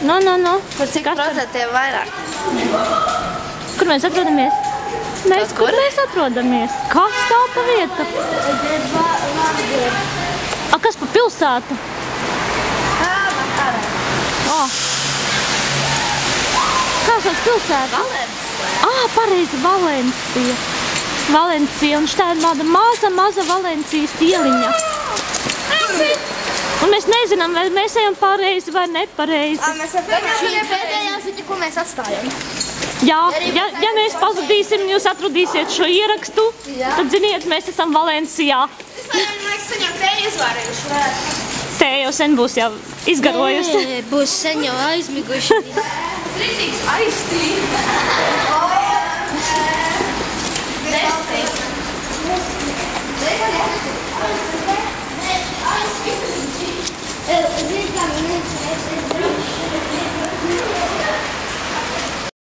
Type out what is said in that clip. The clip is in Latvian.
Nu. Par cik procentiem vairāk? Kur mēs atrodamies? Kur mēs atrodamies? Kas tā pa vieta? Kas pa pilsētu? Kā sauc pilsētu? Pareizi, Valencija. Valencija, un šitā ir tāda maza Valencijas ieliņa. Un mēs nezinām, vai mēs ejam pareizi vai nepareizi. Šī ir pēdējā ziņa, ko mēs atstājam. Jā, ja mēs pazudīsim, jūs atradīsiet šo ierakstu, tad ziniet, mēs esam Valencijā. Man liekas, saņem tēju izvārījuši. Tēja jau sen būs jau izgarojusi. Nē, būs sen jau aizmiguši. Rītīgs aiztīk. Zini, kā minēts,